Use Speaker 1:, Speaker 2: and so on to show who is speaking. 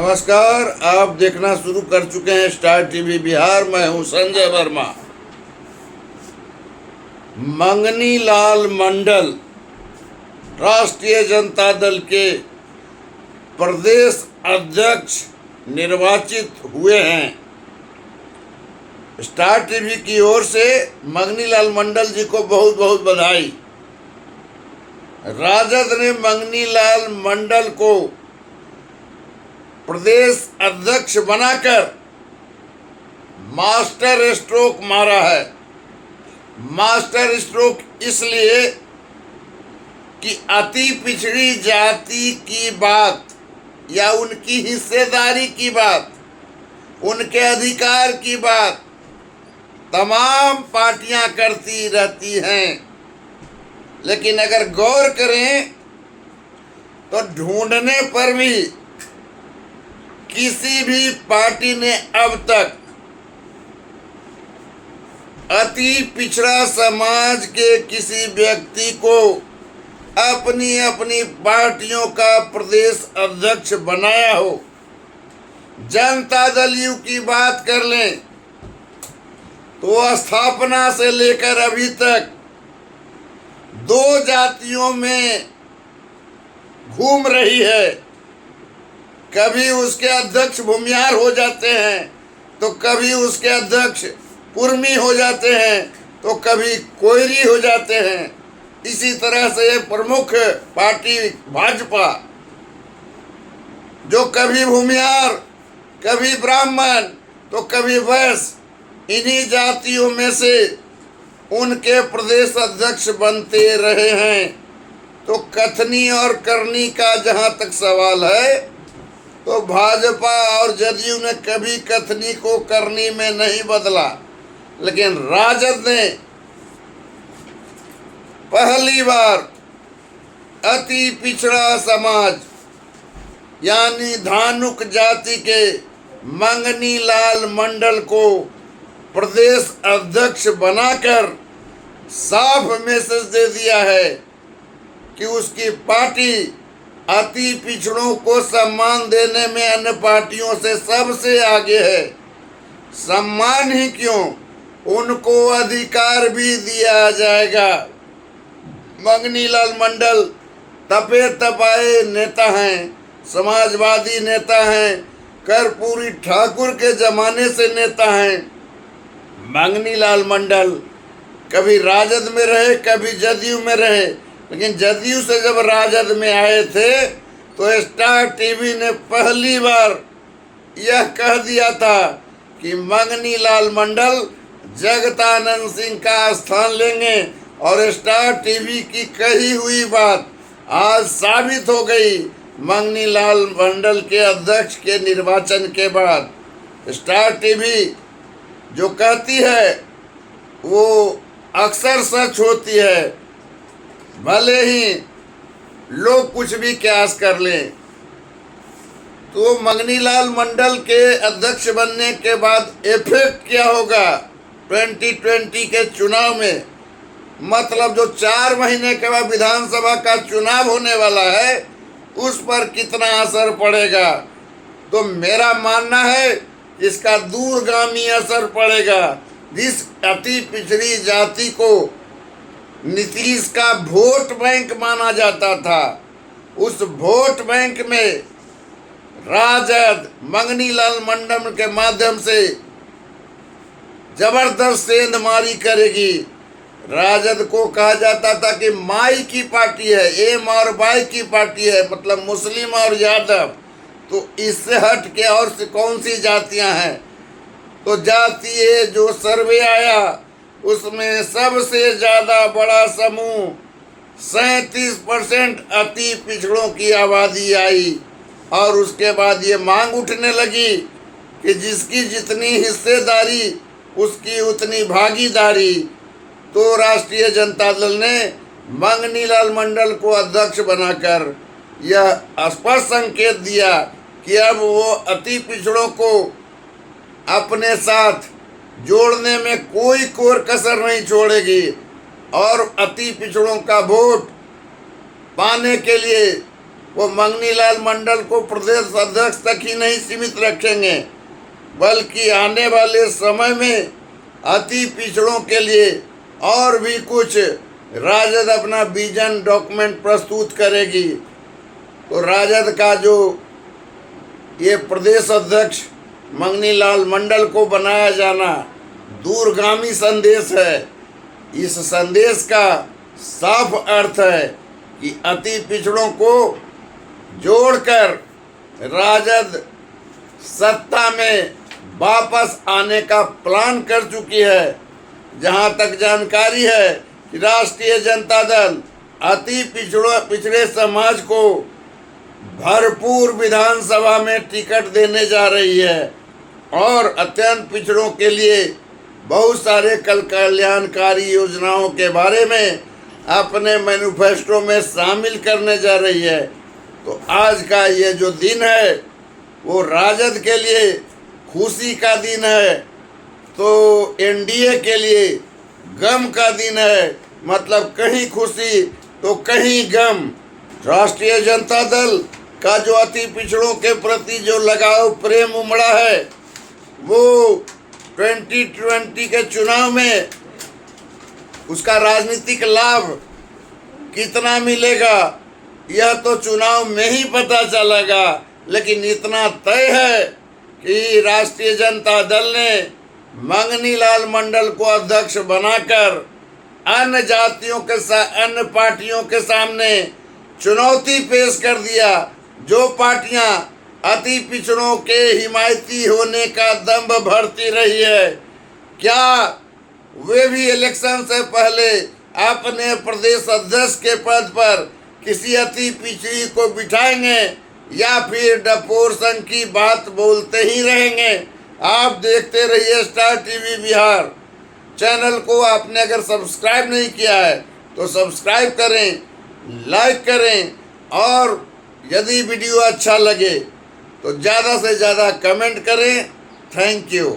Speaker 1: नमस्कार, आप देखना शुरू कर चुके हैं स्टार टीवी बिहार। मैं हूं संजय वर्मा। मंगनी लाल मंडल राष्ट्रीय जनता दल के प्रदेश अध्यक्ष निर्वाचित हुए हैं। स्टार टीवी की ओर से मंगनी लाल मंडल जी को बहुत बहुत बधाई। राजद ने मंगनी लाल मंडल को प्रदेश अध्यक्ष बनाकर मास्टर स्ट्रोक मारा है। मास्टर स्ट्रोक इसलिए कि अति पिछड़ी जाति की बात या उनकी हिस्सेदारी की बात, उनके अधिकार की बात तमाम पार्टियां करती रहती हैं, लेकिन अगर गौर करें तो ढूंढने पर भी किसी भी पार्टी ने अब तक अति पिछड़ा समाज के किसी व्यक्ति को अपनी अपनी पार्टियों का प्रदेश अध्यक्ष बनाया हो। जनता दल यू की बात कर लें तो स्थापना से लेकर अभी तक दो जातियों में घूम रही है। कभी उसके अध्यक्ष भूमियार हो जाते हैं तो कभी उसके अध्यक्ष कुर्मी हो जाते हैं तो कभी कोयरी हो जाते हैं। इसी तरह से प्रमुख पार्टी भाजपा, जो कभी भूमियार, कभी ब्राह्मण तो कभी वैश्य, इन्हीं जातियों में से उनके प्रदेश अध्यक्ष बनते रहे हैं। तो कथनी और करनी का जहां तक सवाल है तो भाजपा और जदयू ने कभी कथनी को करनी में नहीं बदला, लेकिन राजद ने पहली बार अति पिछड़ा समाज यानी धानुक जाति के मंगनी लाल मंडल को प्रदेश अध्यक्ष बनाकर साफ मैसेज दे दिया है कि उसकी पार्टी अति पिछड़ों को सम्मान देने में अन्य पार्टियों से सबसे आगे है। सम्मान ही क्यों, उनको अधिकार भी दिया जाएगा। मंगनी लाल मंडल तपे तपाए नेता हैं, समाजवादी नेता हैं, कर्पूरी ठाकुर के जमाने से नेता हैं। मंगनी लाल मंडल कभी राजद में रहे, कभी जदयू में रहे, लेकिन जदयू से जब राजद में आए थे तो स्टार टीवी ने पहली बार यह कह दिया था कि मंगनी लाल मंडल जगतानंद सिंह का स्थान लेंगे, और स्टार टीवी की कही हुई बात आज साबित हो गई। मंगनी लाल मंडल के अध्यक्ष के निर्वाचन के बाद स्टार टीवी जो कहती है वो अक्सर सच होती है, भले ही लोग कुछ भी कयास कर लें। तो मंगनी लाल मंडल के अध्यक्ष बनने के बाद इफेक्ट क्या होगा 2020 के चुनाव में, मतलब जो 4 महीने के बाद विधानसभा का चुनाव होने वाला है उस पर कितना असर पड़ेगा। तो मेरा मानना है इसका दूरगामी असर पड़ेगा। जिस अति पिछड़ी जाति को नीतीश का वोट बैंक माना जाता था, उस वोट बैंक में राजद मंगनी लाल मंडल के माध्यम से जबरदस्त सेंधमारी करेगी। राजद को कहा जाता था कि माई की पार्टी है, एम और बाई की पार्टी है, मतलब मुस्लिम और यादव। तो इससे हट के और से कौन सी जातियां हैं? तो जातीय जो सर्वे आया उसमें सबसे ज़्यादा बड़ा समूह 37% अति पिछड़ों की आबादी आई, और उसके बाद ये मांग उठने लगी कि जिसकी जितनी हिस्सेदारी उसकी उतनी भागीदारी। तो राष्ट्रीय जनता दल ने मंगनी लाल मंडल को अध्यक्ष बनाकर यह स्पष्ट संकेत दिया कि अब वो अति पिछड़ों को अपने साथ जोड़ने में कोई कोर कसर नहीं छोड़ेगी, और अति पिछड़ों का वोट पाने के लिए वो मंगनी लाल मंडल को प्रदेश अध्यक्ष तक ही नहीं सीमित रखेंगे, बल्कि आने वाले समय में अति पिछड़ों के लिए और भी कुछ राजद अपना विजन डॉक्यूमेंट प्रस्तुत करेगी। तो राजद का जो ये प्रदेश अध्यक्ष मंगनी लाल मंडल को बनाया जाना दूरगामी संदेश है। इस संदेश का साफ अर्थ है कि अति पिछड़ों को जोड़कर राजद सत्ता में वापस आने का प्लान कर चुकी है। जहां तक जानकारी है कि राष्ट्रीय जनता दल अति पिछड़े समाज को भरपूर विधानसभा में टिकट देने जा रही है और अत्यंत पिछड़ों के लिए बहुत सारे कल्याणकारी योजनाओं के बारे में अपने मैनिफेस्टो में शामिल करने जा रही है। तो आज का ये जो दिन है वो राजद के लिए खुशी का दिन है, तो एनडीए के लिए गम का दिन है। मतलब कहीं खुशी तो कहीं गम। राष्ट्रीय जनता दल का जो अति पिछड़ों के प्रति जो लगाव प्रेम उमड़ा है वो 2020 के चुनाव में उसका राजनीतिक लाभ कितना मिलेगा यह तो चुनाव में ही पता चलेगा। लेकिन इतना तय है कि राष्ट्रीय जनता दल ने मंगनी लाल मंडल को अध्यक्ष बनाकर अन्य जातियों के अन्य पार्टियों के सामने चुनौती पेश कर दिया। जो पार्टियां अति पिछड़ों के हिमायती होने का दंभ भरती रही है, क्या वे भी इलेक्शन से पहले अपने प्रदेश अध्यक्ष के पद पर किसी अति पिछड़ी को बिठाएंगे या फिर डपोरसन की बात बोलते ही रहेंगे? आप देखते रहिए स्टार टीवी बिहार। चैनल को आपने अगर सब्सक्राइब नहीं किया है तो सब्सक्राइब करें, लाइक करें और यदि वीडियो अच्छा लगे तो ज़्यादा से ज़्यादा कमेंट करें। Thank you.